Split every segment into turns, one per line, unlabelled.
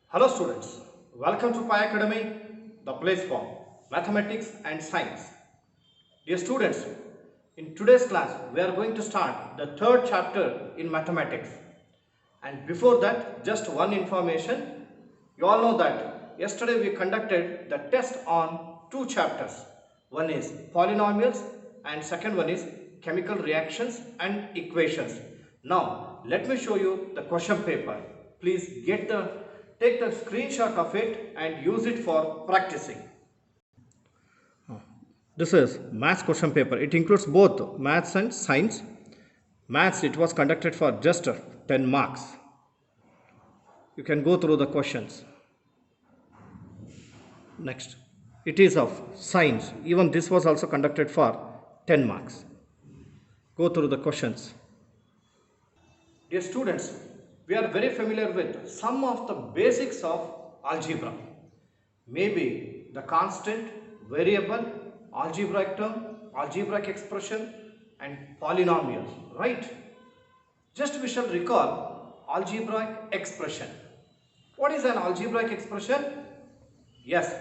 Hello students, welcome to Pi Academy, the place for mathematics and science. Dear students, in today's class we are going to start the third chapter in mathematics. And before that, just one information. You all know that yesterday we conducted the test on two chapters. One is polynomials and second one is chemical reactions and equations. Now let me show you the question paper. Please take the screenshot of it and use it for practicing. This is maths question paper. It includes both maths and science. Maths, it was conducted for just 10 marks. You can go through the questions. Next, it is of science. Even this was also conducted for 10 marks. Go through the questions. Dear students, we are very familiar with some of the basics of algebra. Maybe the constant, variable, algebraic term, algebraic expression and polynomials, right? Just we shall recall algebraic expression. What is an algebraic expression? Yes,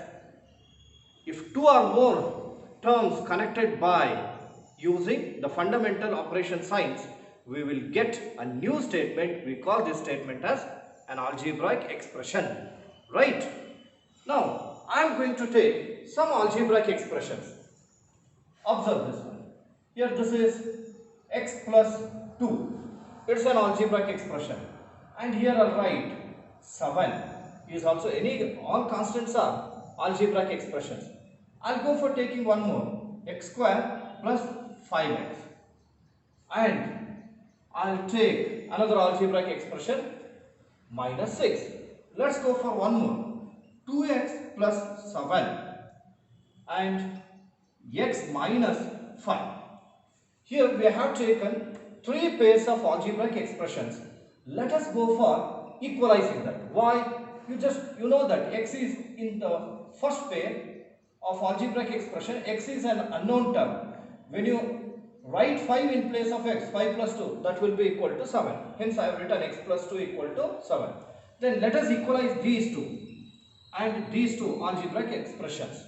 if two or more terms connected by using the fundamental operation signs, we will get a new statement. We call this statement as an algebraic expression, right? Now, I am going to take some algebraic expressions. Observe this one. Here this is x plus 2. It's an algebraic expression. And here I'll write 7 is also all constants are algebraic expressions. I'll go for taking one more, x square plus 5x. And I'll take another algebraic expression, minus 6. Let's go for one more, 2x plus 7 and x minus 5. Here we have taken three pairs of algebraic expressions. Let us go for equalizing that. Why? You know that x is in the first pair of algebraic expression. X is an unknown term. When you write 5 in place of x, 5 plus 2, that will be equal to 7. Hence I have written x plus 2 equal to 7. Then let us equalize these two and these two algebraic expressions.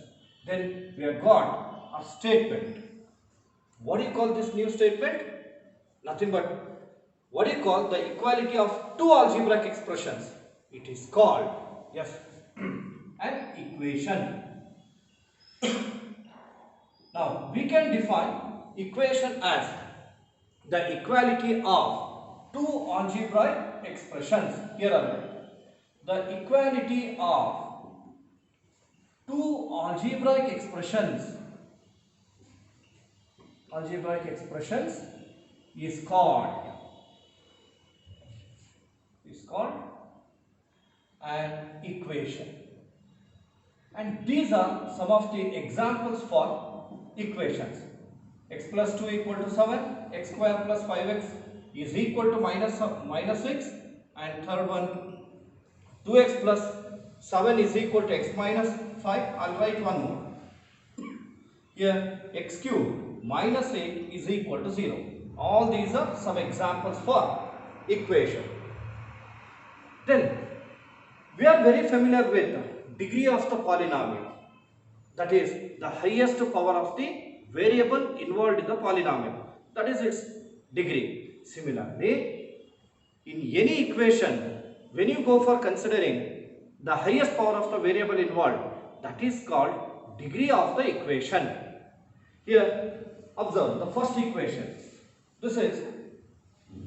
Then we have got a statement. What do you call this new statement? Nothing but, what do you call the equality of two algebraic expressions? It is called, yes, an equation. Now, we can define equation as the equality of two algebraic expressions. Here are the equality of two algebraic expressions is called an equation. And these are some of the examples for equations. X plus 2 equal to 7, x square plus 5x is equal to minus 6, and third one, 2x plus 7 is equal to x minus 5. I'll write one more. Here x cube minus 8 is equal to 0. All these are some examples for equation. Then we are very familiar with degree of the polynomial. That is the highest power of the variable involved in the polynomial. That is its degree. Similarly, in any equation, when you go for considering the highest power of the variable involved, that is called degree of the equation. Here, observe the first equation. This is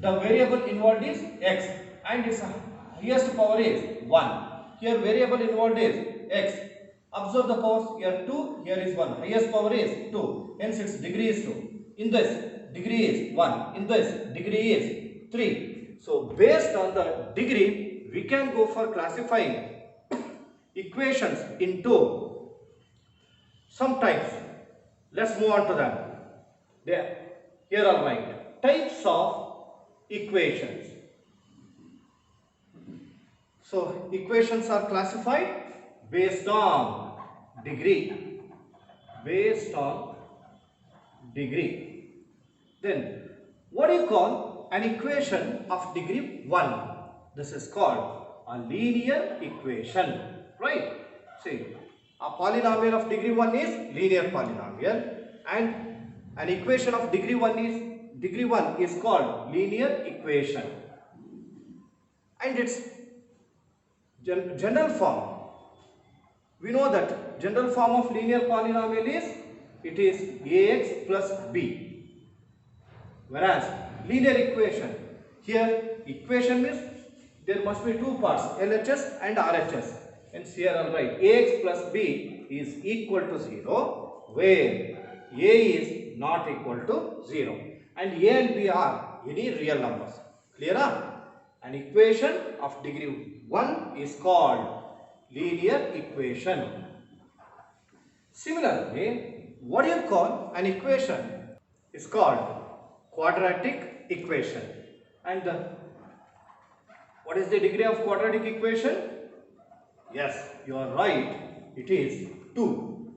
the variable involved is x and its highest power is 1. Here variable involved is x. Observe the powers, here 2, here is 1. Highest power is 2. Hence its degree is 2. In this, degree is 1. In this, degree is 3. So based on the degree, we can go for classifying equations into some types. Let's move on to them. Here are right types of equations. So equations are classified based on degree. Then what do you call an equation of degree 1? This is called a linear equation, right? See, a polynomial of degree 1 is linear polynomial, and an equation of degree 1 is called linear equation, and its general form. We know that general form of linear polynomial is it is ax plus b, whereas linear equation, here equation means there must be two parts, LHS and RHS, and here I'll write ax plus b is equal to 0 where a is not equal to 0 and a and b are any real numbers. Clear? An equation of degree 1 is called linear equation. Similarly, what do you call an equation is called quadratic equation. And what is the degree of quadratic equation? Yes, you are right. It is 2.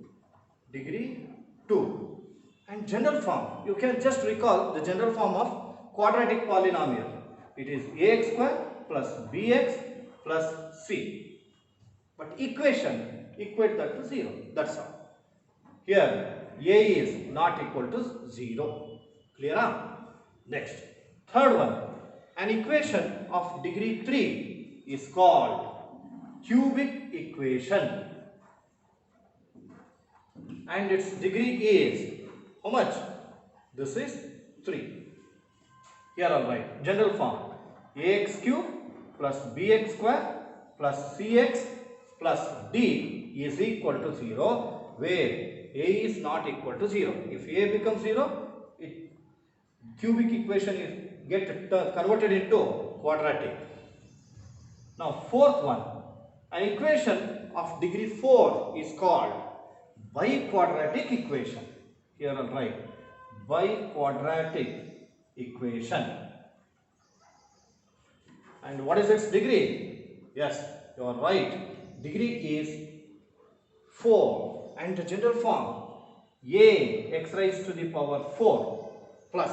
Degree 2. And general form, you can just recall the general form of quadratic polynomial. It is ax square plus bx plus c. But equation, equate that to 0. That's all. Here a is not equal to 0. Clear? Next, third one. An equation of degree 3 is called cubic equation. And its degree is how much? This is 3. Here I'll write general form ax cube plus bx square plus cx plus d is equal to 0 where a is not equal to 0. If a becomes 0, cubic equation is converted into quadratic. Now fourth one, an equation of degree 4 is called biquadratic equation. Here I'll write biquadratic equation. And what is its degree? Yes, you are right. Degree is 4 and the general form a x raised to the power 4 plus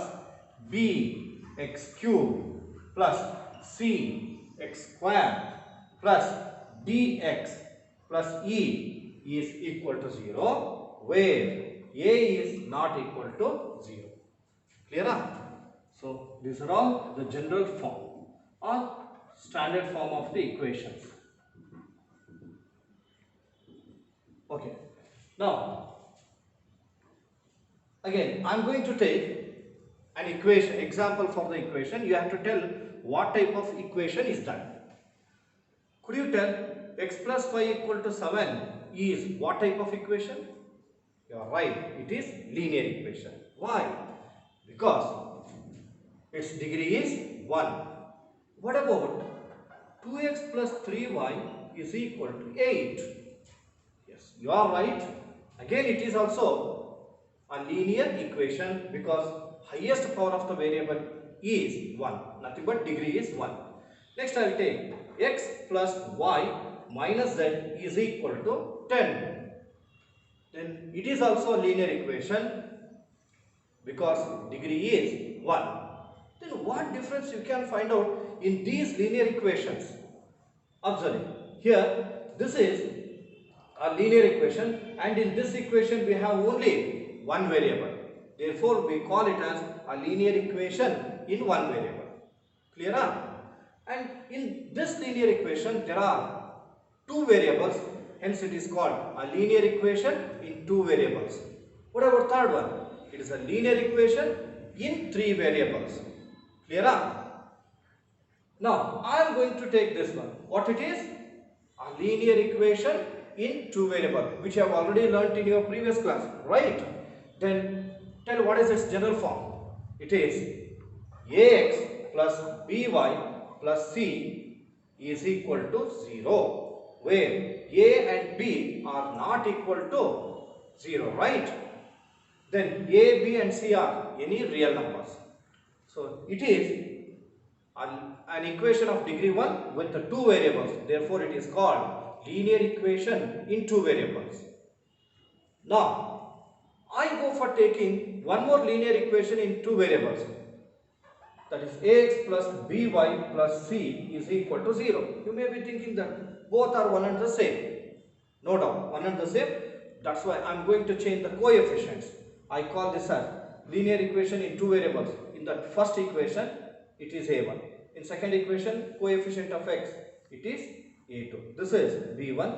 b x cube plus c x square plus dx plus e is equal to 0 where a is not equal to 0. Clear? So these are all the general form or standard form of the equations. Okay. Now again I am going to take an equation, example for the equation. You have to tell what type of equation is that. Could you tell x plus y equal to 7 is what type of equation? You are right, it is linear equation. Why? Because its degree is 1. What about 2x plus 3y is equal to 8? Yes, you are right. Again it is also a linear equation because highest power of the variable is 1. Nothing but degree is 1. Next I will take x plus y minus z is equal to 10. Then it is also a linear equation because degree is 1. Then what difference you can find out in these linear equations? Observe here, this is a linear equation and in this equation we have only one variable. Therefore, we call it as a linear equation in one variable. Clear? And in this linear equation there are two variables, hence it is called a linear equation in two variables. What about third one? It is a linear equation in three variables. Clear? Now I am going to take this one. What it is? A linear equation in two variables, which you have already learnt in your previous class, right? Then tell what is its general form. It is ax plus by plus c is equal to 0, where a and b are not equal to 0, right? Then a, b and c are any real numbers. So it is an equation of degree 1 with the two variables. Therefore, it is called linear equation in two variables. Now, I go for taking one more linear equation in two variables. that is ax plus by plus c is equal to 0. You may be thinking that both are one and the same. No doubt, one and the same. That's why I am going to change the coefficients. I call this as linear equation in two variables. In the first equation, it is a1. In second equation, coefficient of x, it is a2. This is b1,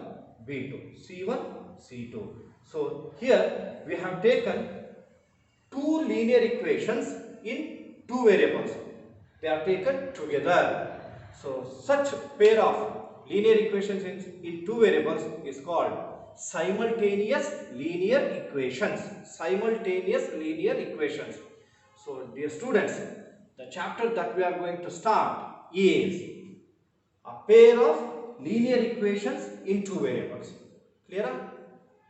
b2, c1, c2. So here we have taken two linear equations in two variables. They are taken together. So such pair of linear equations in two variables is called simultaneous linear equations. Simultaneous linear equations. So dear students, the chapter that we are going to start is a pair of linear equations in two variables. Clear?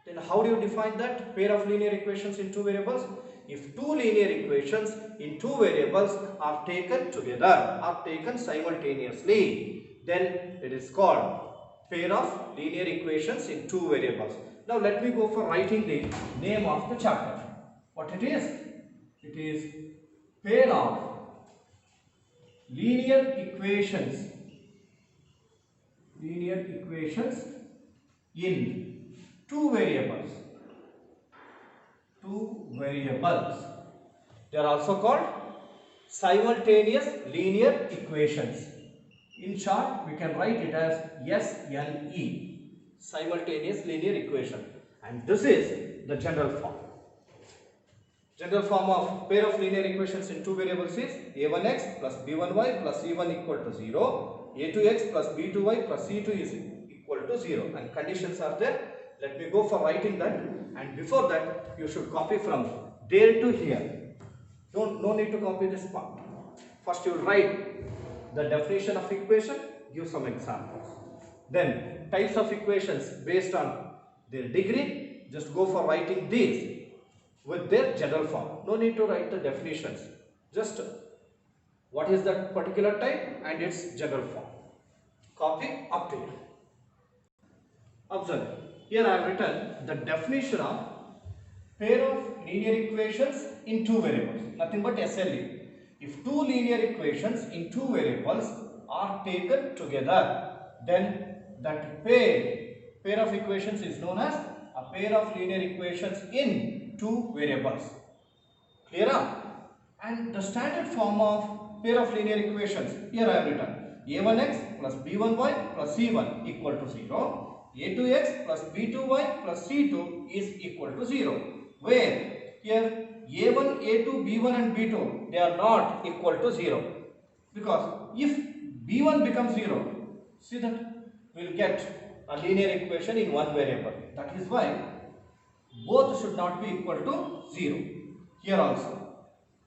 Then how do you define that? Pair of linear equations in two variables. If two linear equations in two variables are taken together, are taken simultaneously, then it is called pair of linear equations in two variables. Now let me go for writing the name of the chapter. What it is? It is pair of linear equations in two variables. They are also called simultaneous linear equations. In short, we can write it as SLE, simultaneous linear equation. And this is the general form. General form of pair of linear equations in two variables is a1x plus b1y plus c1 equal to 0, a2x plus b2y plus c2 is equal to 0, and conditions are there. Let me go for writing that, and before that you should copy from there to here. No need to copy this part. First you will write the definition of equation, give some examples. Then types of equations based on their degree, just go for writing these with their general form. No need to write the definitions. Just what is that particular type and its general form. Copy up to here. Observe. Here I have written the definition of pair of linear equations in two variables. Nothing but SLE. If two linear equations in two variables are taken together, then that pair of equations is known as a pair of linear equations in two variables. Clear? And the standard form of pair of linear equations, here I have written a1x plus b1y plus c1 equal to 0. a2x plus b2y plus c2 is equal to 0. Where here a1, a2, b1 and b2, they are not equal to 0. Because if b1 becomes 0, see that we will get a linear equation in one variable. That is why both should not be equal to 0. Here also.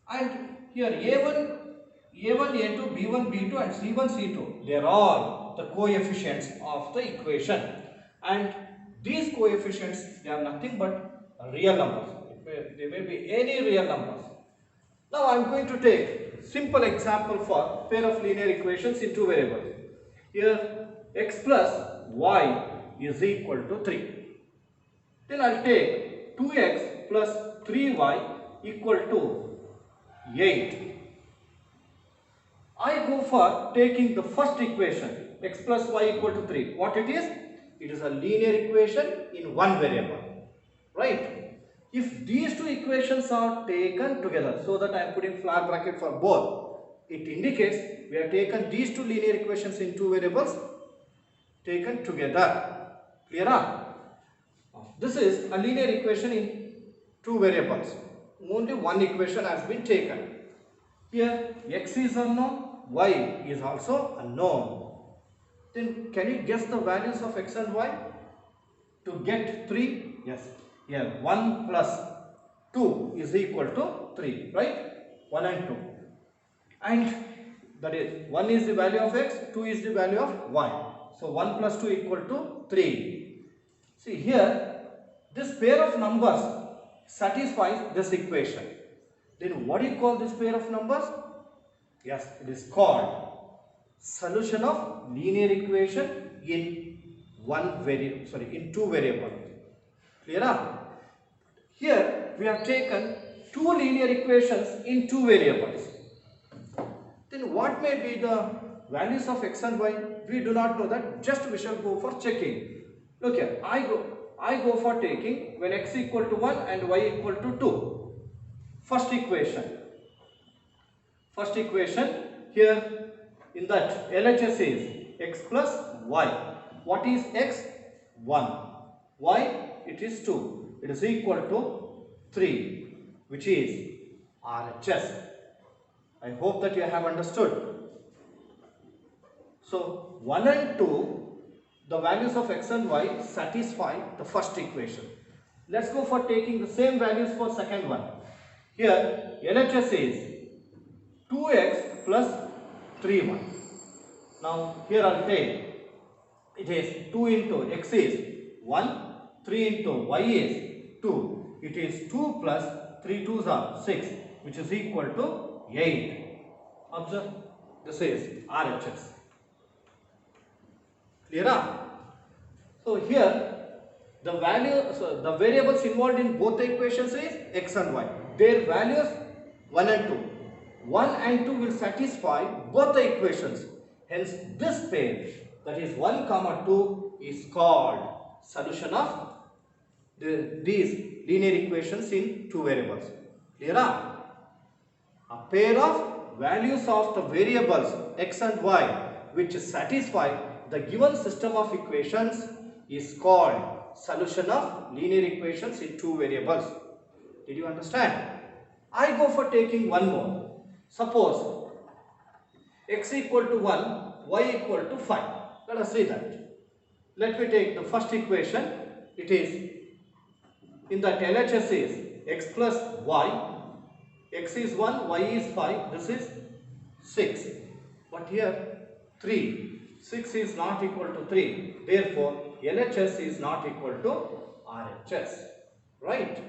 And here a1, a2, b1, b2 and c1, c2, they are all the coefficients of the equation. And these coefficients, they are nothing but real numbers. They may be any real numbers. Now I am going to take simple example for pair of linear equations in two variables. Here x plus y is equal to 3. Then I will take 2x plus 3y equal to 8. I go for taking the first equation, x plus y equal to 3. What it is? It is a linear equation in one variable. Right? If these two equations are taken together, so that I am putting flag bracket for both, it indicates we have taken these two linear equations in two variables taken together. Clear? This is a linear equation in two variables. Only one equation has been taken. Here x is unknown, y is also unknown. Then can you guess the values of x and y? To get 3, yes. Here 1 plus 2 is equal to 3, right? 1 and 2. And that is 1 is the value of x, 2 is the value of y. So 1 plus 2 equal to 3. See here, this pair of numbers satisfies this equation. Then what do you call this pair of numbers? Yes, it is called solution of linear equation in in two variables. Clear? Here we have taken two linear equations in two variables. Then what may be the values of x and y? We do not know that. Just we shall go for checking. Look here, I go for taking when x equal to 1 and y equal to 2. First equation. First equation here in that LHS is x plus y. What is x? 1. Y? It is 2. It is equal to 3, which is RHS. I hope that you have understood. So 1 and 2, the values of x and y satisfy the first equation. Let's go for taking the same values for second one. Here LHS is 2x plus 3y. Now here I'll take, it is 2 into x is 1, 3 into y is 2. It is 2 plus 3 2s are 6, which is equal to 8. Observe, this is RHS. Clear? So here the the variables involved in both the equations is x and y. Their values 1 and 2. 1 and 2 will satisfy both the equations. Hence this pair, that is 1 comma 2, is called solution of these linear equations in two variables. Clear? A pair of values of the variables x and y which satisfy the given system of equations is called solution of linear equations in two variables. Did you understand? I go for taking one more. Suppose x equal to 1, y equal to 5. Let us see that. Let me take the first equation. It is in that LHS is x plus y. X is 1, y is 5. This is 6. But here 3. 6 is not equal to 3. Therefore, LHS is not equal to RHS. Right?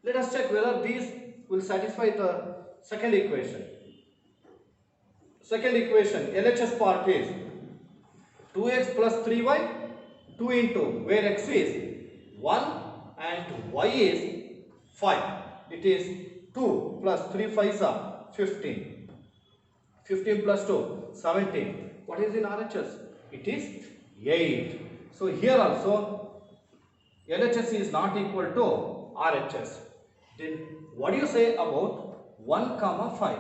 Let us check whether these will satisfy the second equation. Second equation, LHS part is 2x plus 3y, 2 into where x is 1 and y is 5. It is 2 plus 3 5s are 15. 15 plus 2, 17. What is in RHS? It is 8. So here also LHS is not equal to RHS. Then what do you say about 1 comma 5?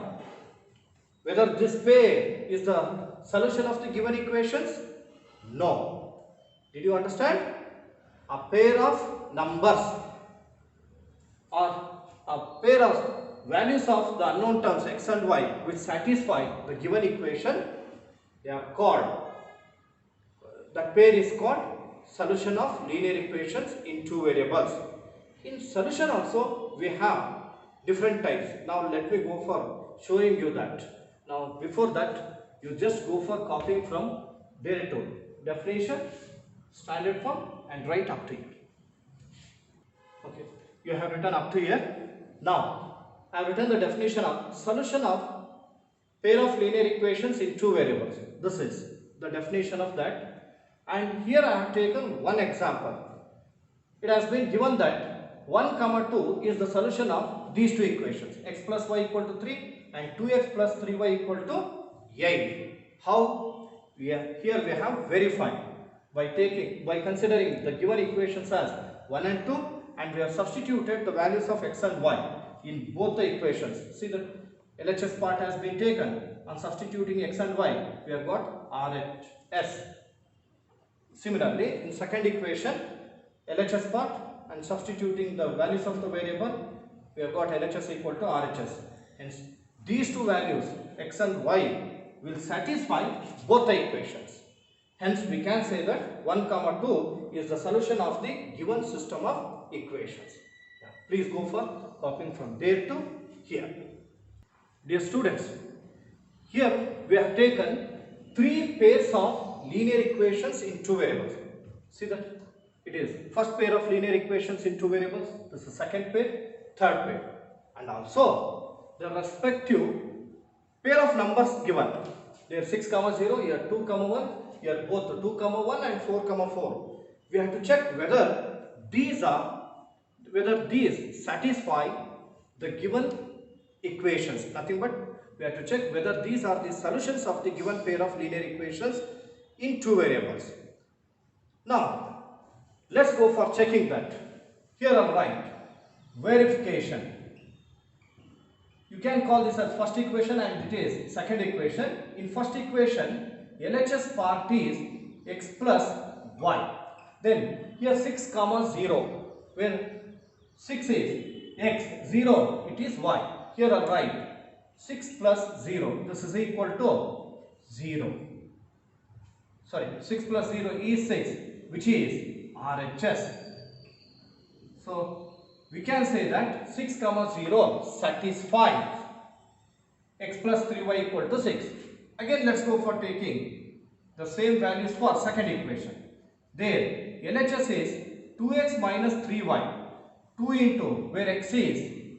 Whether this pair is the solution of the given equations? No. Did you understand? A pair of numbers or a pair of values of the unknown terms x and y which satisfy the given equation, they are called, that pair is called solution of linear equations in two variables. In solution also we have different types. Now let me go for showing you that. Now before that, you just go for copying from their tool. Definition, standard form, and write up to here. Okay, you have written up to here. Now I have written the definition of solution of pair of linear equations in two variables. This is the definition of that. And here I have taken one example. It has been given that 1 comma 2 is the solution of these two equations, x plus y equal to 3 and 2x plus 3y equal to 8. How? Here we have verified by considering the given equations as 1 and 2, and we have substituted the values of x and y in both the equations. See that LHS part has been taken. On substituting x and y, we have got RHS. Similarly, in second equation, LHS part, and substituting the values of the variable, we have got LHS equal to RHS. Hence, these two values x and y will satisfy both the equations. Hence, we can say that 1 comma 2 is the solution of the given system of equations. Yeah. Please go for copying from there to here. Dear students, here we have taken 3 pairs of linear equations in two variables. See that? It is first pair of linear equations in two variables. This is second pair, third pair. And also the respective pair of numbers given. There 6 comma 0, here 2 comma 1, here both 2 comma 1 and 4 comma 4. We have to check whether these satisfy the given equations. Nothing but We have to check whether these are the solutions of the given pair of linear equations in two variables. Now, let's go for checking that. Here I'll write verification. You can call this as first equation and it is second equation. In first equation, LHS part is x plus y. Then here 6 comma 0, where 6 is x, 0 it is y. Here I'll write 6 plus 0, this is equal to 0. Sorry, 6 plus 0 is 6, which is RHS. So we can say that 6 comma 0 satisfies x plus 3y equal to 6. Again, let's go for taking the same values for second equation. There LHS is 2x minus 3y, 2 into where x is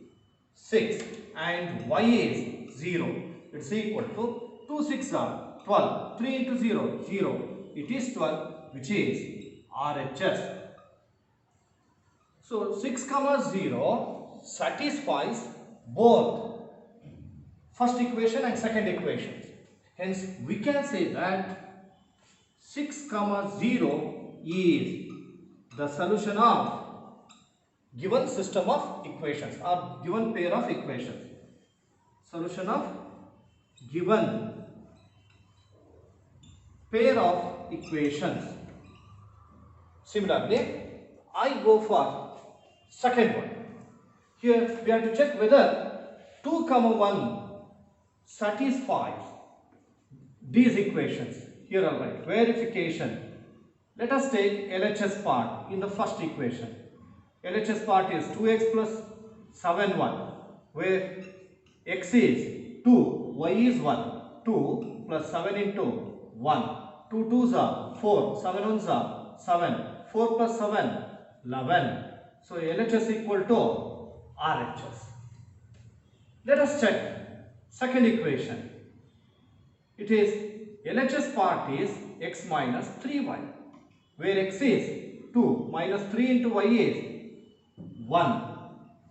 6 and y is 0. It's equal to 2 6 are 12. 3 into 0, 0. It is 12, which is RHS. So 6 comma 0 satisfies both first equation and second equation. Hence, we can say that 6 comma 0 is the solution of given system of equations or given pair of equations. Solution of given pair of equations. Similarly, I go for second one. Here we have to check whether 2 comma 1 satisfies these equations. Here I'll write verification. Let us take LHS part in the first equation. LHS part is 2x plus 7y, where x is 2, y is 1. 2 plus 7 into 1. 2 2s are 4, 7 1s are 7. 4 plus 7, 11. So LHS equal to RHS. Let us check second equation. It is LHS part is x minus 3y, where x is 2 minus 3 into y is 1.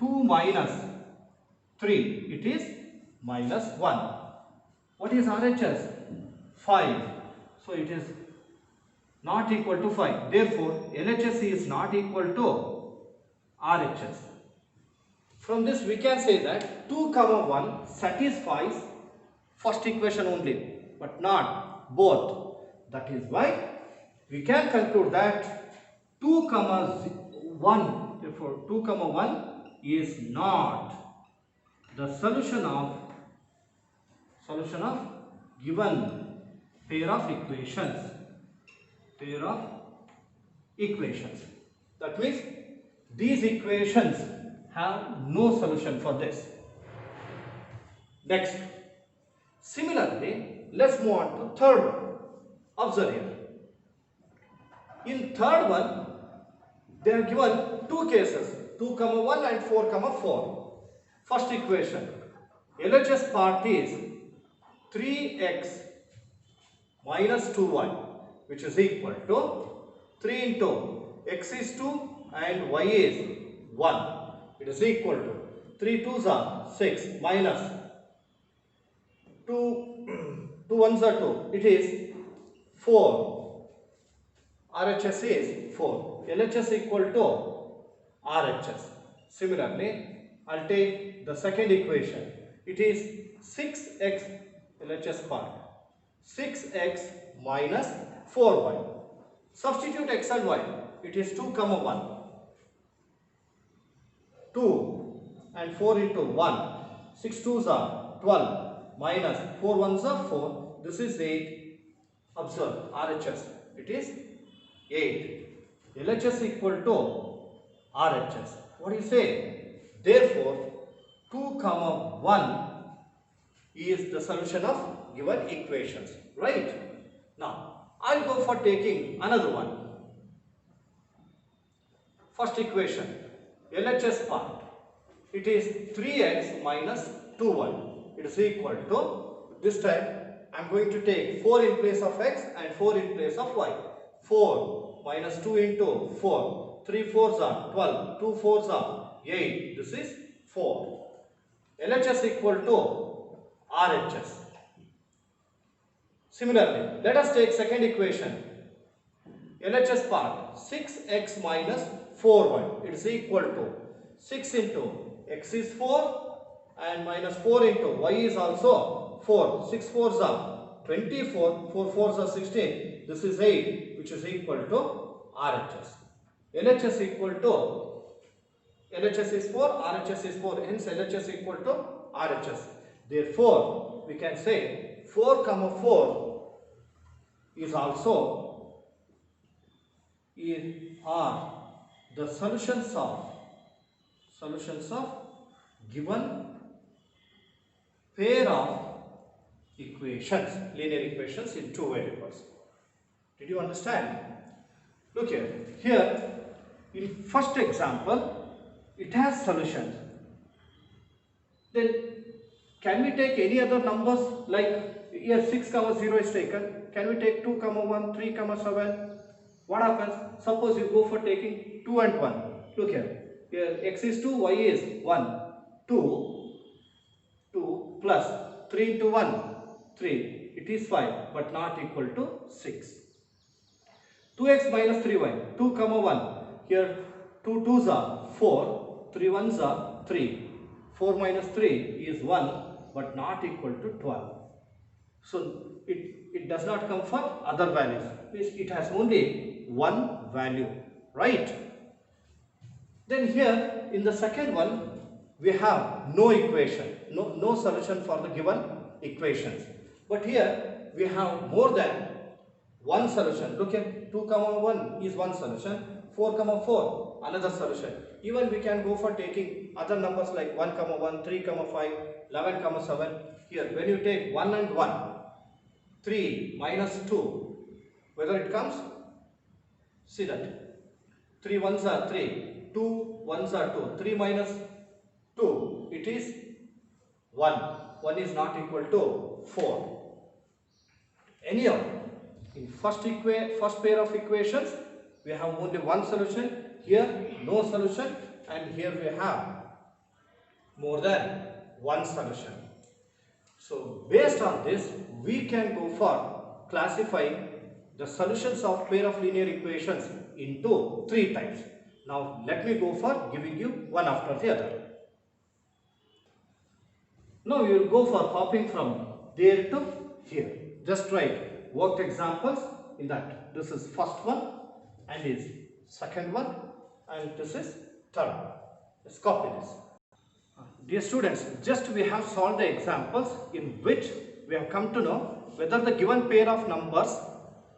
2 minus 3, it is minus 1. What is RHS? 5. So it is not equal to 5. Therefore, LHS is not equal to RHS. From this we can say that 2 comma 1 satisfies first equation only, but not both. That is why we can conclude that 2 comma 1, therefore 2 comma 1 is not the solution of given pair of equations. Pair of equations. That means these equations have no solution for this. Next, similarly, let's move on to third one. Observe here. In third one, they are given two cases, 2 comma 1 and 4 comma 4. First equation, LHS part is 3x minus 2y, which is equal to 3 into x is 2 and y is 1. It is equal to 3 2s are 6 minus 2 1s are 2. It is 4. RHS is 4. LHS equal to RHS. Similarly, I'll take the second equation. It is 6x LHS part. 6x minus 4y. Substitute x and y. It is 2 comma 1. 2 and 4 into 1. 6 2s are 12 minus 4 1s are 4. This is 8. Observe RHS. It is 8. LHS equal to RHS. What do you say? Therefore, 2 comma 1 is the solution of given equations. Right? Now, I'll go for taking another one. First equation, LHS part. It is 3x minus 2y. It is equal to, this time I am going to take 4 in place of x and 4 in place of y. 4 minus 2 into 4. 3 4s are 12. 2 4s are 8. This is 4. LHS equal to RHS. Similarly, let us take second equation. LHS part, 6x minus 4y, it is equal to 6 into x is 4 and minus 4 into y is also 4. 6 4s are 24, 4 4s are 16, this is 8, which is equal to RHS. LHS equal to, LHS is 4, RHS is 4, hence LHS equal to RHS. Therefore, we can say 4 comma 4 is also are the solutions of given pair of equations, linear equations in two variables. Did you understand? Look here. Here in first example it has solutions. Then can we take any other numbers, like here 6 comma 0 is taken? Can we take 2 comma 1, 3 comma 7? What happens? Suppose you go for taking 2 and 1. Look here. Here x is 2, y is 1. 2 plus 3 into 1, 3. It is 5 but not equal to 6. 2x minus 3y. 2 comma 1. Here 2 2s are 4. 3 1s are 3. 4 minus 3 is 1 but not equal to 12. So it does not come for other values. It has only one value, right? Then here in the second one we have no equation, no solution for the given equations. But here we have more than one solution. Look at 2 comma 1 is one solution, 4 comma 4 another solution. Even we can go for taking other numbers like 1 comma 1, 3 comma 5, 11 comma 7. Here when you take 1 and 1, 3 minus 2, whether it comes, see that 3 1s are 3, 2 1s are 2, 3 minus 2, it is 1, 1 is not equal to 4. Anyhow, in first pair of equations we have only one solution, here no solution, and here we have more than one solution. So based on this we can go for classifying the solutions of pair of linear equations into three types. Now let me go for giving you one after the other. Now you will go for hopping from there to here. Just write worked examples in that. This is first one and is second one and this is third one. Let's copy this. Dear students, just we have solved the examples in which we have come to know whether the given pair of numbers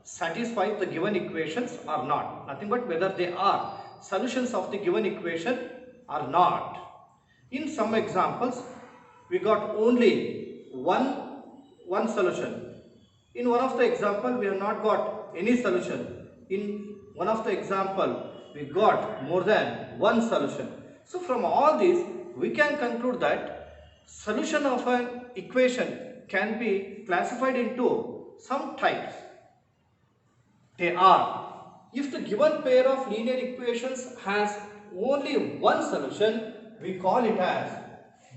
satisfy the given equations or not. Nothing but whether they are solutions of the given equation or not. In some examples, we got only one solution. In one of the example, we have not got any solution. In one of the example, we got more than one solution. So from all these, we can conclude that solution of an equation can be classified into some types. They are, if the given pair of linear equations has only one solution, we call it as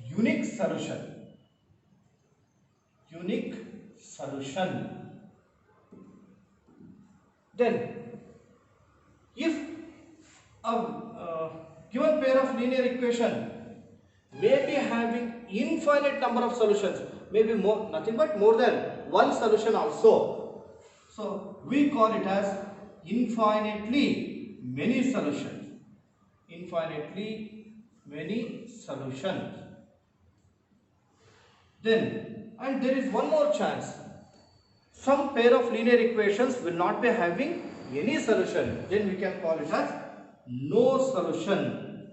unique solution. Unique solution. Then, if a given pair of linear equation may be having infinite number of solutions, maybe more, nothing but more than one solution also. So we call it as infinitely many solutions. Infinitely many solutions. Then, and there is one more chance. Some pair of linear equations will not be having any solution. Then we can call it as no solution.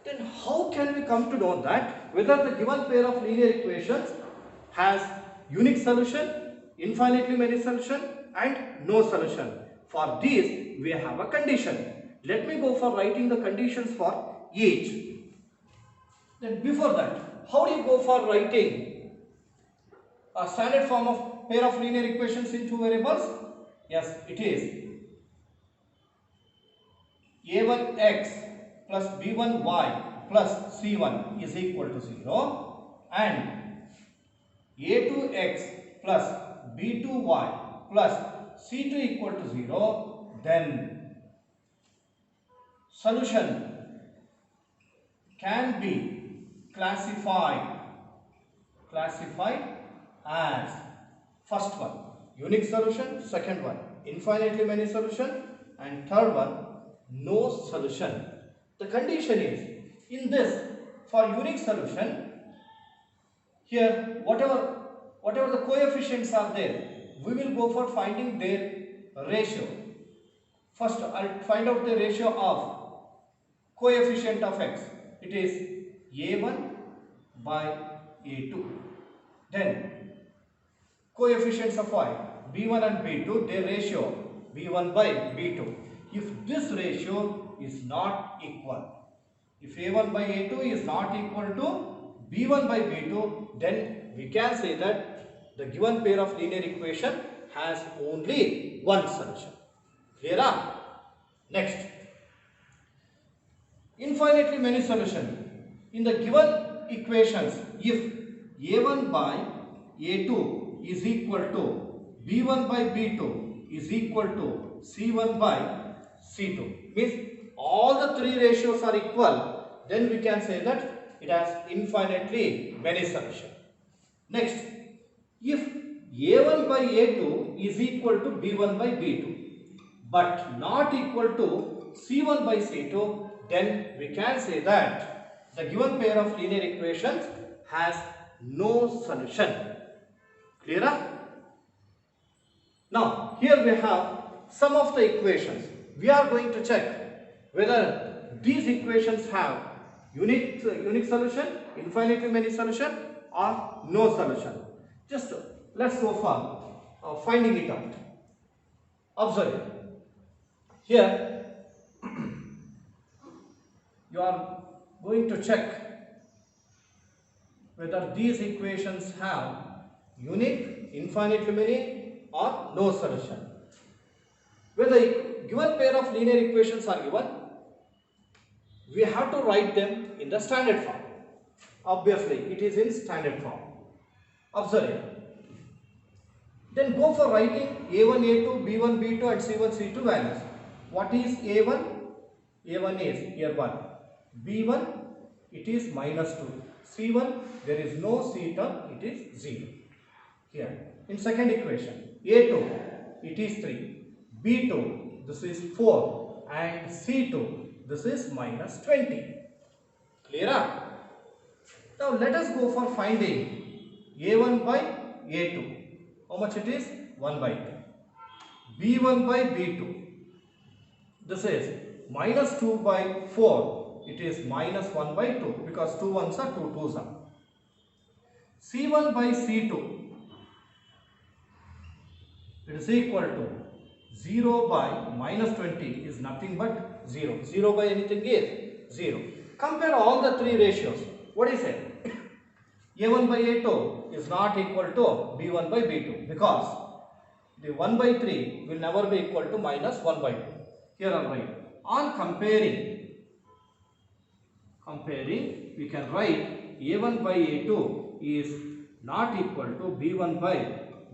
Then how can we come to know that whether the given pair of linear equations has unique solution, infinitely many solution and no solution? For these we have a condition. Let me go for writing the conditions for each. Then before that, how do you go for writing a standard form of pair of linear equations in two variables? Yes, it is a1x plus b1y plus C1 is equal to 0 and A2x plus B2y plus C2 equal to 0, then solution can be classified as first one unique solution, second one infinitely many solution, and third one no solution. The condition is, in this, for unique solution, here whatever the coefficients are there, we will go for finding their ratio. First I'll find out the ratio of coefficient of x. It is a1 by a2. Then coefficients of y, b1 and b2, their ratio b1 by b2. If this ratio is not equal, if a1 by a2 is not equal to b1 by b2, then we can say that the given pair of linear equation has only one solution. Clear? Next, infinitely many solution. In the given equations, if a1 by a2 is equal to b1 by b2 is equal to c1 by c2, means all the three ratios are equal, then we can say that it has infinitely many solutions. Next, if a1 by a2 is equal to b1 by b2 but not equal to c1 by c2, then we can say that the given pair of linear equations has no solution. Clear? Now, here we have some of the equations. We are going to check whether these equations have unique solution, infinitely many solution, or no solution. Just let's go for finding it out. Observe it. Here you are going to check whether these equations have unique, infinitely many, or no solution. When the given pair of linear equations are given, we have to write them in the standard form. Obviously, it is in standard form. Observe it. Then go for writing a1, a2, b1, b2 and c1, c2 values. What is a1? a1 is here 1. b1, it is minus 2. c1, there is no c term, it is 0. Here, in second equation, a2, it is 3. b2, this is 4. And c2, this is minus 20. Clear? Now let us go for finding a1 by a2. How much it is? 1 by 2. b1 by b2. This is minus 2 by 4. It is minus 1 by 2 because 2 ones are 2 2s are. c1 by c2. It is equal to 0 by minus 20 is nothing but 0. 0 by anything is 0. Compare all the three ratios. What is it? a1 by a2 is not equal to b1 by b2 because the 1 by 3 will never be equal to minus 1 by 2. Here I will write. On comparing, we can write a1 by a2 is not equal to b1 by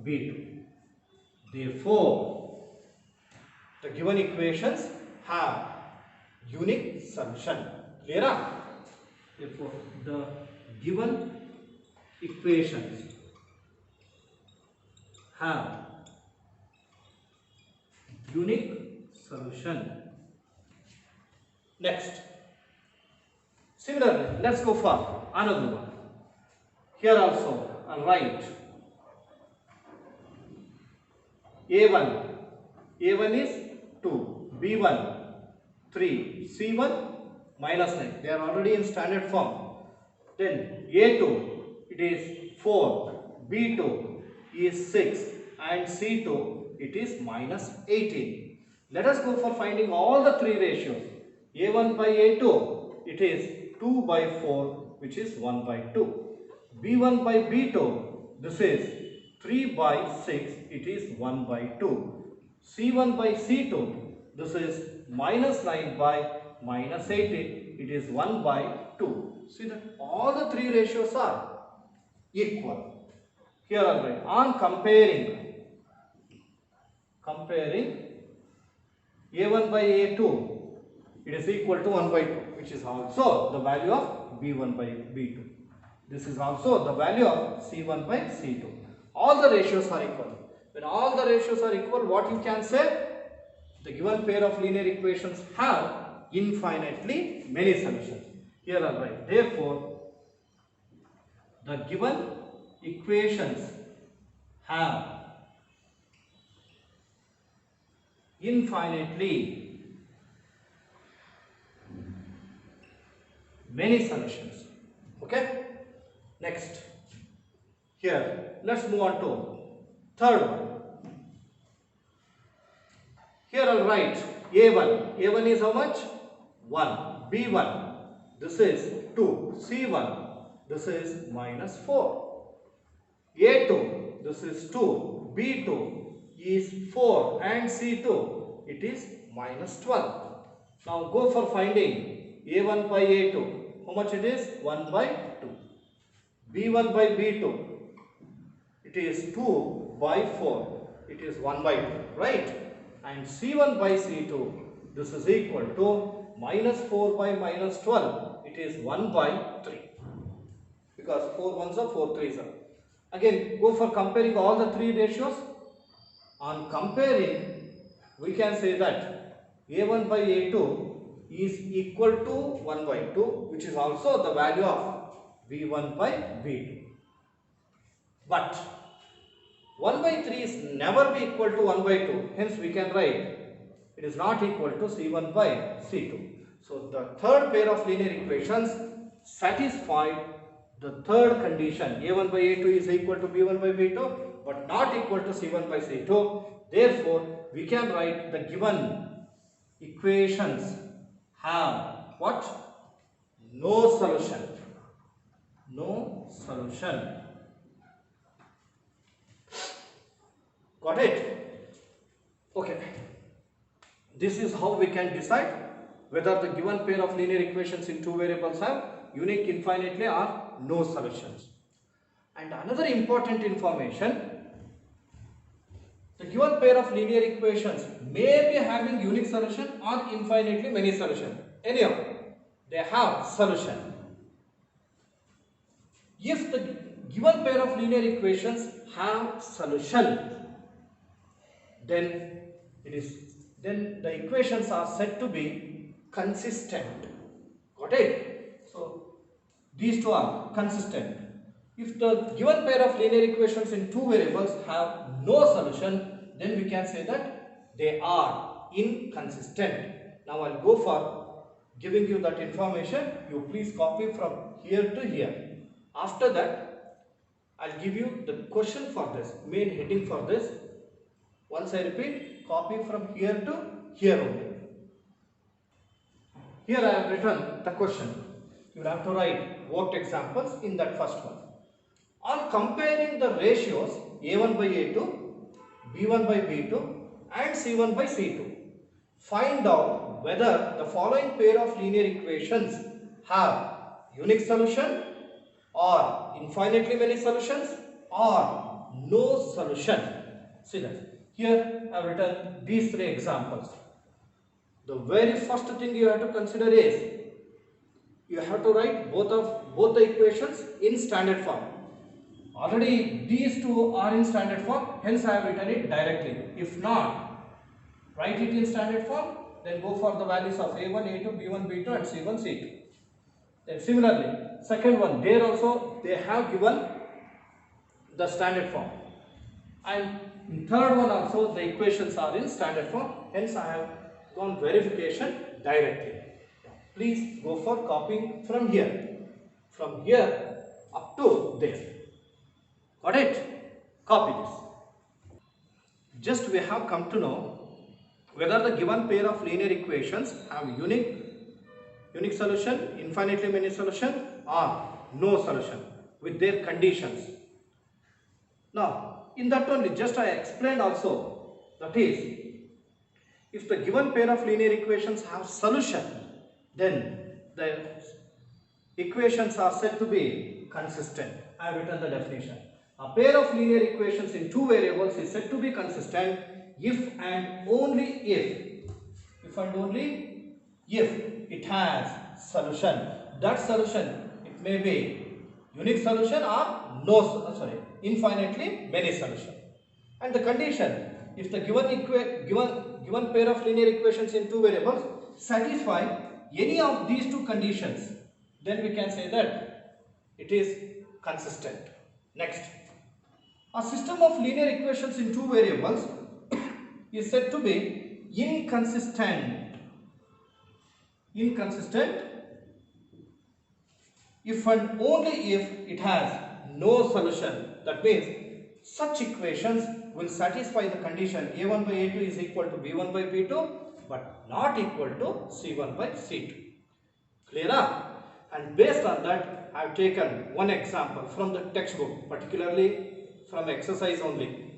b2. Therefore, the given equations have unique solution. Clear? Therefore, the given equations have unique solution. Next, similarly, let's go for another one. Here also, I'll write a1. a1 is 2, b1 3, c1 minus 9. They are already in standard form. Then a2, it is 4, b2 is 6 and c2 it is minus 18. Let us go for finding all the three ratios. a1 by a2, it is 2 by 4 which is 1 by 2. b1 by b2, this is 3 by 6, it is 1 by 2. c1 by c2, this is minus 9 by minus 18, it is 1 by 2. See that all the three ratios are equal. Here I write on comparing A1 by A2, it is equal to 1 by 2, which is also the value of B1 by B2. This is also the value of C1 by C2. All the ratios are equal. When all the ratios are equal, what you can say? The given pair of linear equations have infinitely many solutions. Here I write, therefore, the given equations have infinitely many solutions. Okay? Next. Here, let's move on to third one. Here I'll write A1. A1 is how much? 1. B1. This is 2. C1. This is minus 4. A2. This is 2. B2 is 4. And C2, it is minus 12. Now go for finding A1 by A2. How much it is? 1 by 2. B1 by B2. It is 2 by 4. It is 1 by 2. Right? And C1 by C2, this is equal to minus 4 by minus 12. It is 1 by 3. Because 4 ones are 4 threes are. Again, go for comparing all the three ratios. On comparing, we can say that A1 by A2 is equal to 1 by 2, which is also the value of B1 by B2. But 1 by 3 is never be equal to 1 by 2. Hence, we can write it is not equal to C1 by C2. So, the third pair of linear equations satisfied the third condition. A1 by A2 is equal to B1 by B2, but not equal to C1 by C2. Therefore, we can write the given equations have what? No solution. No solution. Got it? Okay. This is how we can decide whether the given pair of linear equations in two variables have unique infinitely or no solutions. And another important information, the given pair of linear equations may be having unique solution or infinitely many solutions. Anyhow, they have solution. If the given pair of linear equations have solution, then the equations are said to be consistent. Got it? So these two are consistent. If the given pair of linear equations in two variables have no solution, then we can say that they are inconsistent. Now I'll go for giving you that information. You please copy from here to here. After that, I'll give you the question for this, main heading for this. Once I repeat, copy from here to here only. Here I have written the question. You will have to write worked examples in that first one. On comparing the ratios A1 by A2, B1 by B2 and C1 by C2, find out whether the following pair of linear equations have unique solution or infinitely many solutions or no solution. See that. Here I have written these three examples. The very first thing you have to consider is you have to write both the equations in standard form. Already these two are in standard form, hence I have written it directly. If not, write it in standard form, then go for the values of A1, A2, B1, B2 and C1, C2. Then similarly, second one, there also they have given the standard form. And in third one also the equations are in standard form, hence I have gone verification directly. Please go for copying from here up to there. Got it? Copy this. Just we have come to know whether the given pair of linear equations have unique solution, infinitely many solution or no solution with their conditions. Now, in that only just I explained also, that is, if the given pair of linear equations have solution, then the equations are said to be consistent. I have written the definition. A pair of linear equations in two variables is said to be consistent if and only if it has solution. That solution, it may be unique solution or infinitely many solution. And the condition, if the given pair of linear equations in two variables satisfy any of these two conditions, then we can say that it is consistent. Next, a system of linear equations in two variables is said to be inconsistent if and only if it has no solution. That means such equations will satisfy the condition a1 by a2 is equal to b1 by b2 but not equal to c1 by c2. Clear? And based on that, I have taken one example from the textbook, particularly from exercise only.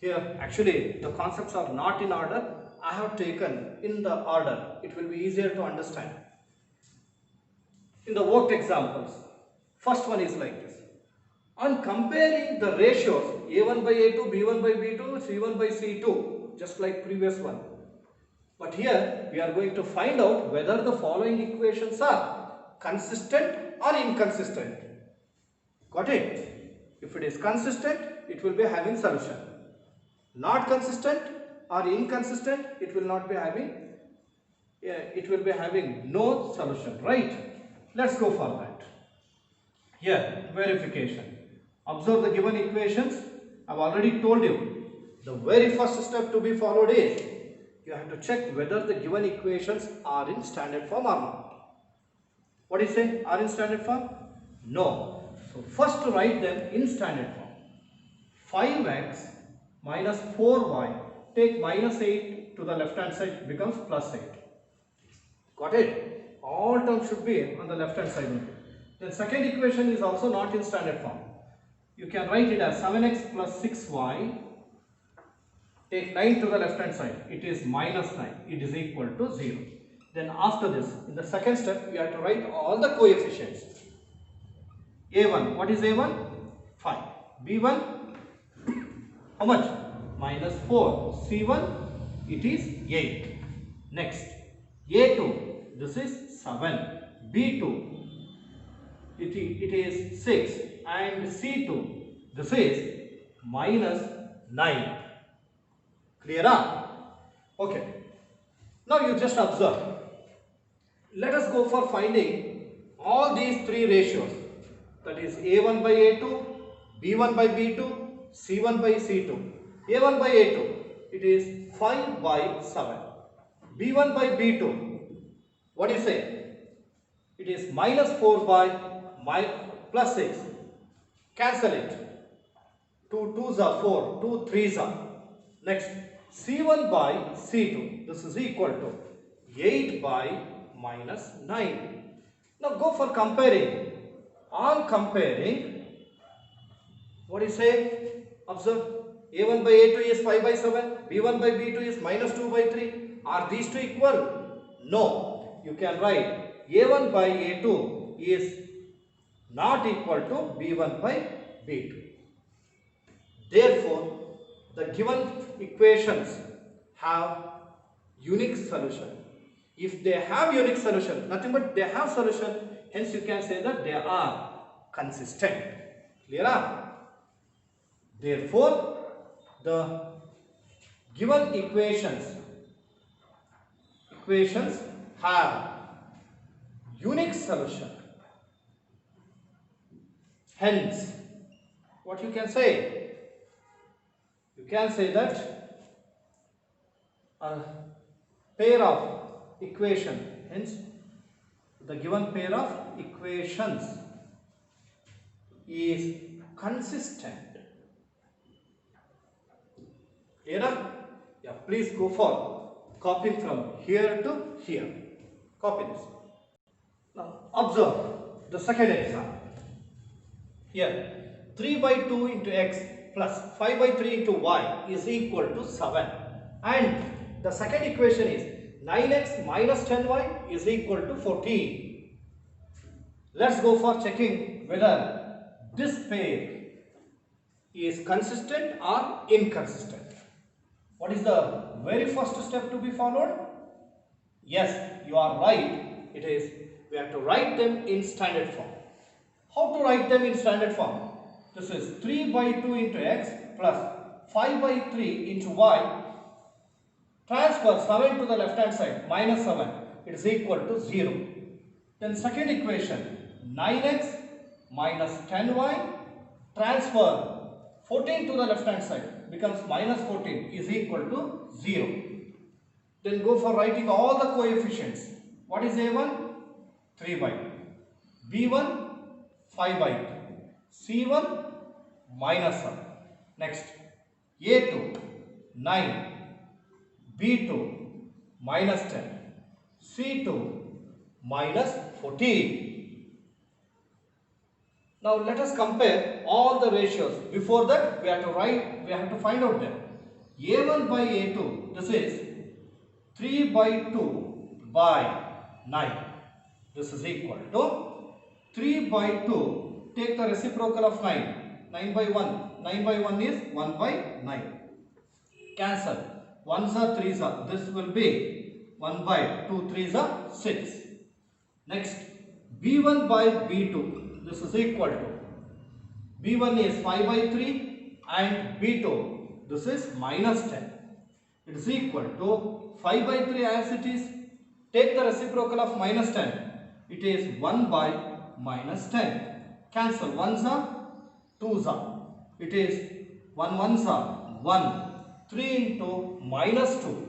Here actually the concepts are not in order. I have taken in the order. It will be easier to understand. In the worked examples, first one is like this. On comparing the ratios a1 by a2, b1 by b2, c1 by c2, just like previous one. But here we are going to find out whether the following equations are consistent or inconsistent. Got it? If it is consistent, it will be having solution. Not consistent or inconsistent, it will not be having, it will be having no solution, right? Let's go for that. Here, verification. Observe the given equations. I have already told you, the very first step to be followed is, you have to check whether the given equations are in standard form or not. What is it? Are in standard form? No. So first to write them in standard form. 5x minus 4y, take minus 8 to the left hand side, becomes plus 8. Got it? All terms should be on the left hand side only. Then second equation is also not in standard form. You can write it as 7x plus 6y, take 9 to the left hand side, it is minus 9, it is equal to 0. Then after this, in the second step, we have to write all the coefficients. a1, what is a1? 5. b1, how much? Minus 4. c1, it is 8. Next, a2, this is 7. b2, it is 6. And c2, this is minus 9. Clear up? Okay. Now you just observe. Let us go for finding all these three ratios. That is a1 by a2, b1 by b2, c1 by c2. a1 by a2, it is 5 by 7. b1 by b2, what do you say? It is minus 4 by plus 6. Cancel it. 2 2s are 4, 2 3s are. Next, c1 by c2, this is equal to 8 by minus 9. Now go for comparing. On comparing, what do you say? Observe, a1 by a2 is 5 by 7, b1 by b2 is minus 2 by 3. Are these two equal? No. You can write a1 by a2 is not equal to b1 by b2. Therefore, the given equations have unique solution. If they have unique solution, nothing but they have solution, hence you can say that they are consistent. Clear? Therefore, the given equations have unique solution. Hence, what you can say? You can say that a pair of equation, hence the given pair of equations is consistent. Clear? Yeah, please go for copying from here to here. Copy this. Now observe the second example. Here 3 by 2 into x plus 5 by 3 into y is equal to 7. And the second equation is 9x minus 10y is equal to 14. Let's go for checking whether this pair is consistent or inconsistent. What is the very first step to be followed? Yes, you are right. It is, we have to write them in standard form. How to write them in standard form? This is 3 by 2 into x plus 5 by 3 into y. Transfer 7 to the left hand side, minus 7. It is equal to 0. Then second equation, 9x minus 10y. Transfer 14 to the left hand side, becomes minus 14, is equal to 0. Then go for writing all the coefficients. What is a1? 3 by 2. b1? 5 by 2. c1? minus 7. Next, a2? 9. b2? minus 10. c2? minus 14. Now let us compare all the ratios. Before that, we have to find out them. a1 by a2, this is 3 by 2 by 9. This is equal to 3 by 2. Take the reciprocal of 9. 9 by 1. 9 by 1 is 1 by 9. Cancel. 1s are 3s are. This will be 1 by 2 3s are 6. Next, b1 by b2. This is equal to b1 is 5 by 3 and b2 this is minus 10. It is equal to 5 by 3 as it is. Take the reciprocal of minus 10. It is 1 by minus 10. Cancel. 1s are 2s are. It is 1 1s are 1. 3 into minus 2.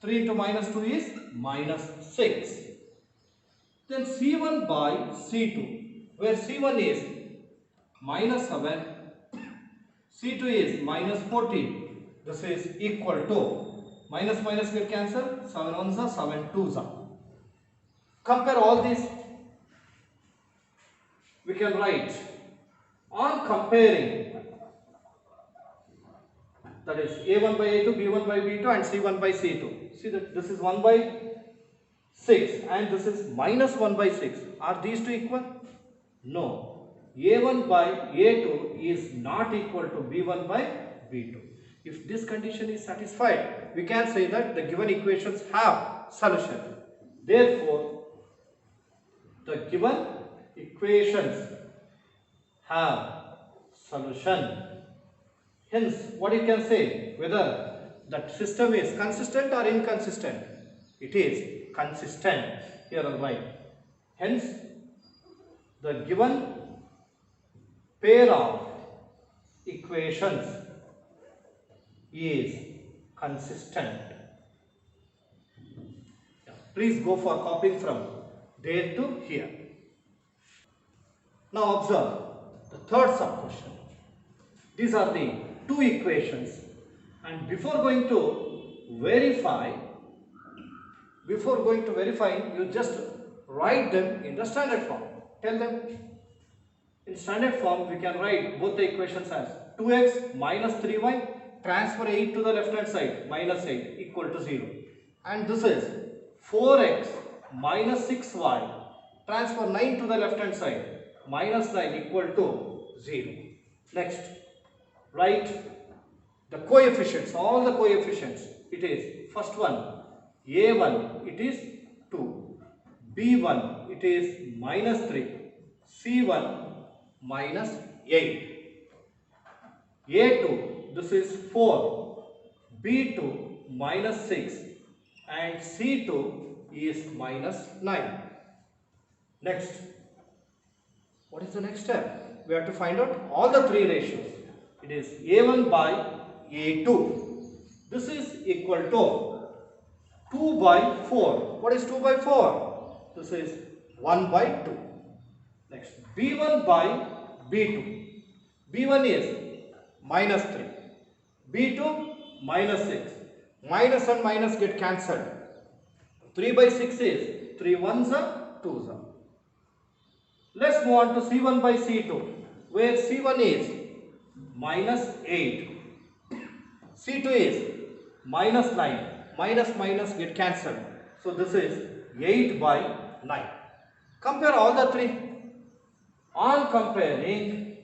3 into minus 2 is minus 6. Then c1 by c2. Where c1 is minus 7, c2 is minus 14. This is equal to minus minus will cancel. 7 1s are 7 2s are. Compare all these. We can write on comparing, that is a1 by a2, b1 by b2 and c1 by c2. See that this is 1 by 6 and this is minus 1 by 6. Are these two equal? No, a1 by a2 is not equal to b1 by b2. If this condition is satisfied, we can say that the given equations have solution. Therefore, the given equations have solution. Hence, what you can say, whether that system is consistent or inconsistent? It is consistent. Here I'll write. Hence, the given pair of equations is consistent. Please go for copying from there to here. Now observe the third sub question. These are the two equations, and before going to verify, you just write them in the standard form. Tell them. In standard form, we can write both the equations as 2x minus 3y, transfer 8 to the left hand side, minus 8 equal to 0. And this is 4x minus 6y, transfer 9 to the left hand side, minus 9 equal to 0. Next, write the coefficients, all the coefficients. It is first one, a1 it is 2, b1 it is minus 3, c1 minus 8, a2 this is 4, b2 minus 6 and c2 is minus 9. Next, what is the next step? We have to find out all the three ratios. It is a1 by a2. This is equal to 2 by 4. What is 2 by 4? This is 1 by 2. Next, b1 by b2. b1 is minus 3. b2 minus 6. Minus and minus get cancelled. 3 by 6 is 3 1s are 2s are. Let's move on to c1 by c2, where c1 is minus 8. c2 is minus 9. Minus minus get cancelled. So this is 8 by 9. Compare all the three. On comparing,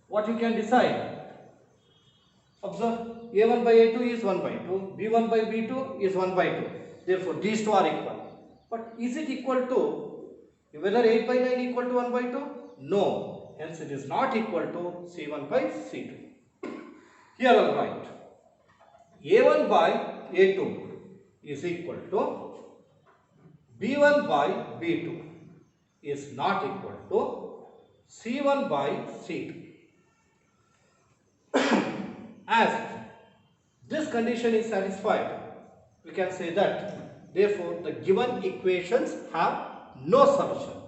what you can decide? Observe, a1 by a2 is 1 by 2, b1 by b2 is 1 by 2. Therefore, these two are equal. But is it equal to, whether 8 by 9 equal to 1 by 2? No. Hence, it is not equal to c1 by c2. Here I will write a1 by a2 is equal to b1 by b2 is not equal to c1 by c2. As this condition is satisfied, we can say that therefore the given equations have no solution.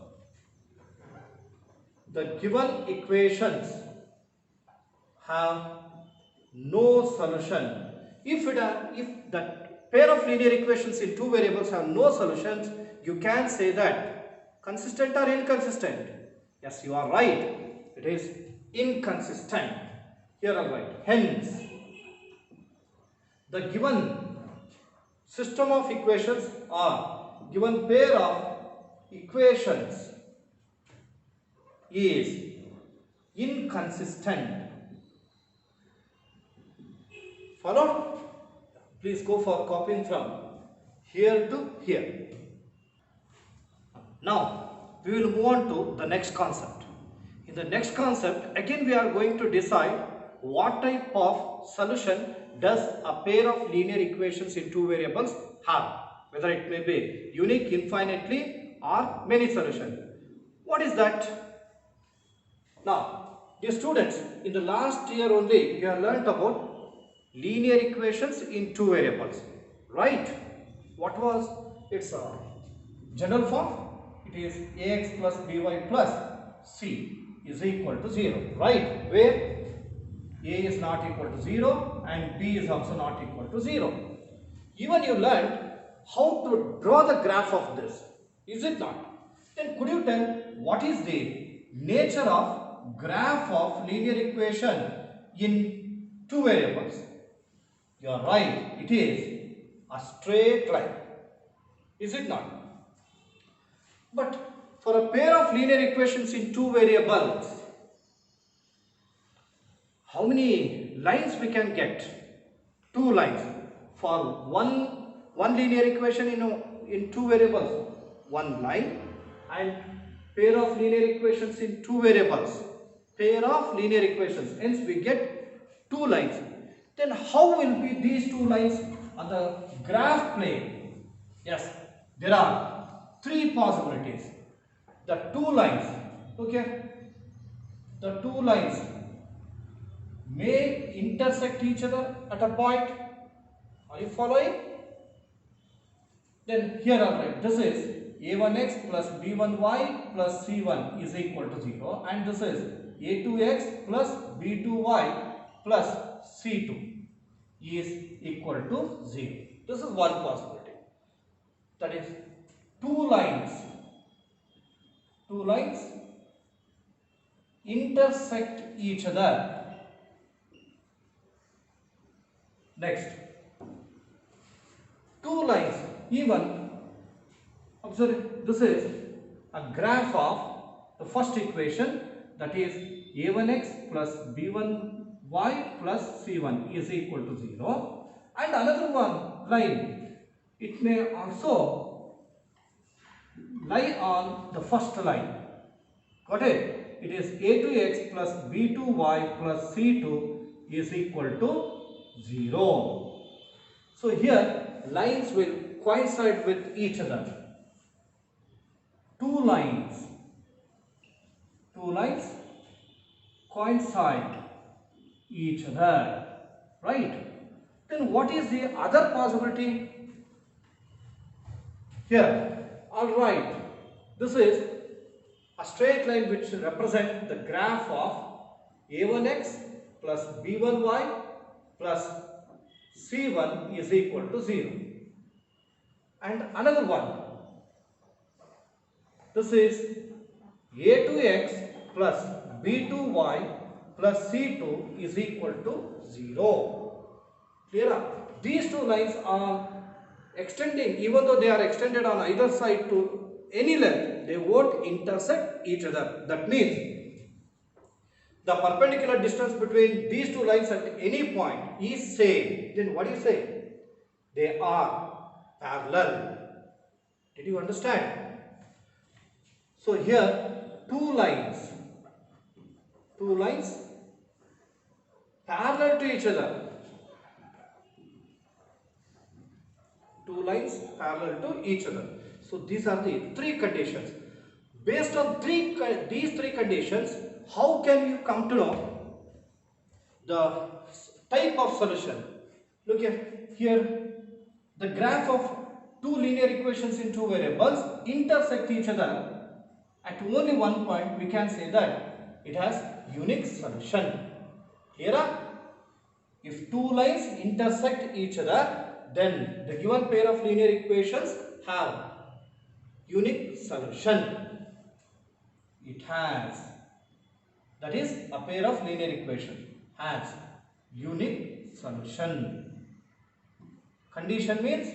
The given equations have no solution. If the pair of linear equations in two variables have no solutions, you can say that consistent or inconsistent. Yes, you are right. It is inconsistent. Here I will write, hence the given system of equations or given pair of equations is inconsistent. Follow? Please go for copying from here to here. Now we will move on to the next concept. In the next concept, again we are going to decide what type of solution does a pair of linear equations in two variables have, whether it may be unique, infinitely, or many solutions. What is that? Now, dear students, in the last year only you have learnt about linear equations in two variables, right? What was its general form? It is ax plus by plus c is equal to 0, right? Where a is not equal to 0 and b is also not equal to 0. Even you learned how to draw the graph of this, is it not? Then could you tell what is the nature of graph of linear equation in two variables? You are right, it is a straight line, is it not? But for a pair of linear equations in two variables, how many lines we can get? Two lines. For one linear equation in two variables, one line, and pair of linear equations in two variables, pair of linear equations. Hence we get two lines. Then how will be these two lines on the graph plane? Yes, there are three possibilities. The two lines, okay, the two lines may intersect each other at a point. Are you following? Then here I will write, this is a1x plus b1y plus c1 is equal to 0, and this is a2x plus b2y plus c2 is equal to 0. This is one possibility. That is two lines intersect each other. Next, two lines, even observe, this is a graph of the first equation, that is a1x plus b1y plus c1 is equal to 0, and another one line, it may also lie on the first line. Got it? It is a2x plus b2y plus c2 is equal to 0. So here lines will coincide with each other. Two lines coincide each other, right? Then what is the other possibility? Here, alright, this is a straight line which represents the graph of a1x plus b1y plus c1 is equal to 0. And another one, this is a2x plus b2y plus c2 is equal to 0. Clear? These two lines are extending, even though they are extended on either side to any length, they won't intersect each other. That means the perpendicular distance between these two lines at any point is same. Then what do you say? They are parallel. Did you understand? So here two lines parallel to each other. Two lines parallel to each other. So these are the three conditions. Based on these three conditions, how can you come to know the type of solution? Look here, the graph of two linear equations in two variables intersect each other at only one point. We can say that it has unique solution. Clear? If two lines intersect each other, then the given pair of linear equations have unique solution. It has, that is, a pair of linear equations has unique solution. Condition means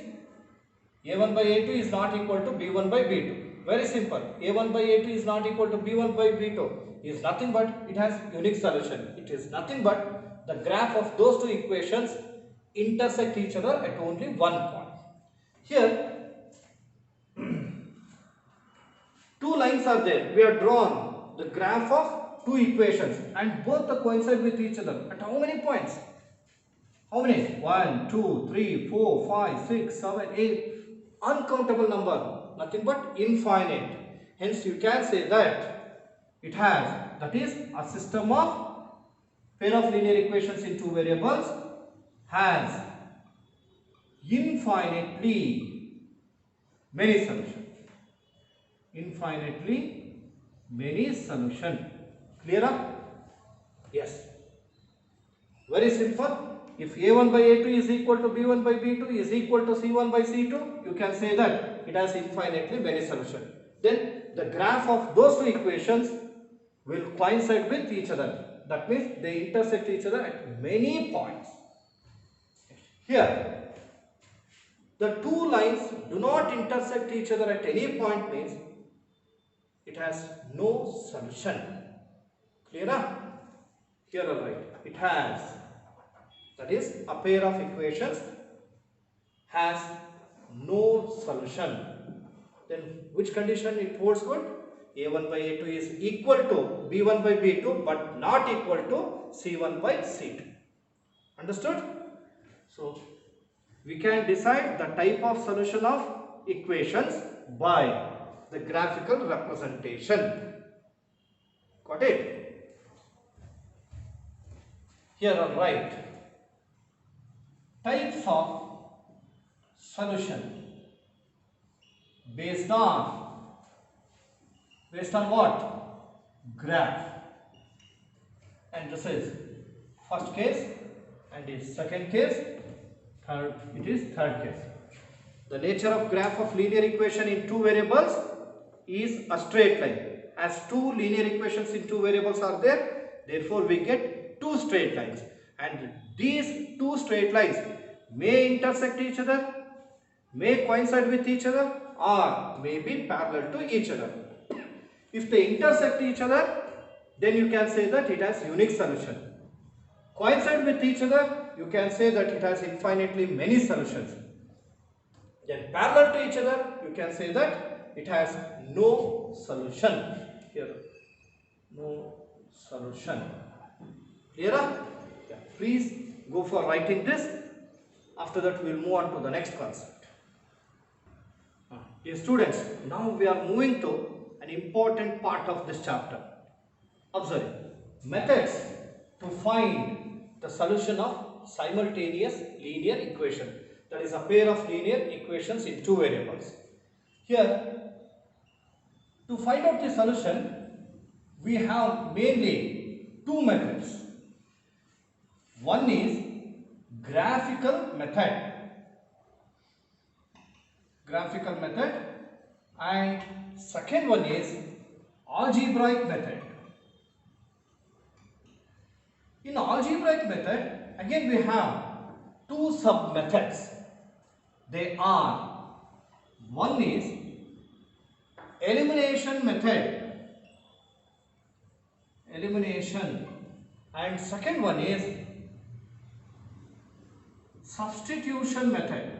a1 by a2 is not equal to b1 by b2. Very simple. a1 by a2 is not equal to b1 by b2 is nothing but it has unique solution. It is nothing but the graph of those two equations intersect each other at only one point. Here two lines are there. We have drawn the graph of two equations and both coincide with each other. At how many points? How many? 1, 2, 3, 4, 5, 6, 7, 8. Uncountable number. Nothing but infinite. Hence you can say that it has, that is, a system of pair of linear equations in two variables has infinitely many solutions. Infinitely many solution. Clear up? Yes. Very simple. If a1 by a2 is equal to b1 by b2 is equal to c1 by c2, you can say that it has infinitely many solution. Then the graph of those two equations will coincide with each other. That means they intersect each other at many points. Here, the two lines do not intersect each other at any point means it has no solution. Clear? Here all right. It has, that is, a pair of equations has no solution. Then which condition it holds good? a1 by a2 is equal to b1 by b2 but not equal to c1 by c2. Understood? So we can decide the type of solution of equations by the graphical representation. Got it? Here on right, types of solution based on what? Graph. And this is first case and is second case, it is third case. The nature of graph of linear equation in two variables is a straight line. As two linear equations in two variables are there, therefore we get two straight lines. And these two straight lines may intersect each other, may coincide with each other, or may be parallel to each other. If they intersect each other, then you can say that it has unique solution. Coincide with each other, you can say that it has infinitely many solutions. Then parallel to each other, you can say that it has no solution. Here, no solution. Clear? Yeah. Please go for writing this. After that, we will move on to the next concept. Dear students, now we are moving to an important part of this chapter. Observe methods to find the solution of simultaneous linear equation. That is a pair of linear equations in two variables. Here, to find out the solution, we have mainly two methods. One is graphical method. And second one is algebraic method. In algebraic method, again we have two sub methods. They are, one is elimination method. Elimination. And second one is substitution method.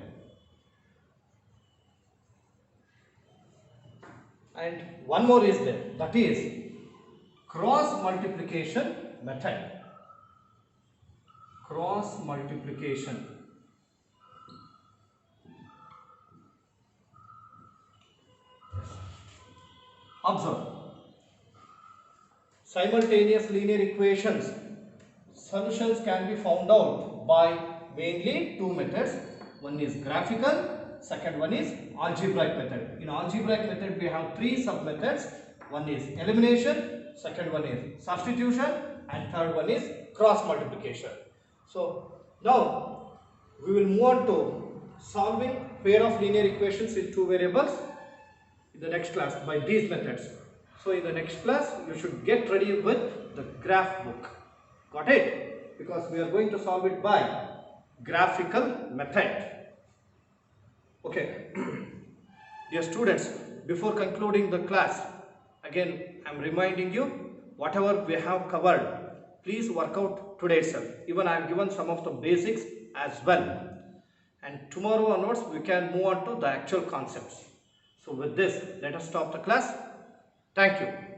And one more is there, that is cross multiplication method. Cross multiplication. Observe. Simultaneous linear equations solutions can be found out by mainly two methods. One is graphical, second one is algebraic method. In algebraic method we have three sub methods. One is elimination, second one is substitution, and third one is cross multiplication. So now we will move on to solving pair of linear equations in two variables in the next class by these methods. So in the next class you should get ready with the graph book. Got it? Because we are going to solve it by graphical method. Okay. Dear students, before concluding the class, again I am reminding you, whatever we have covered, please work out today itself. Even I have given some of the basics as well. And tomorrow onwards we can move on to the actual concepts. So with this, let us stop the class. Thank you.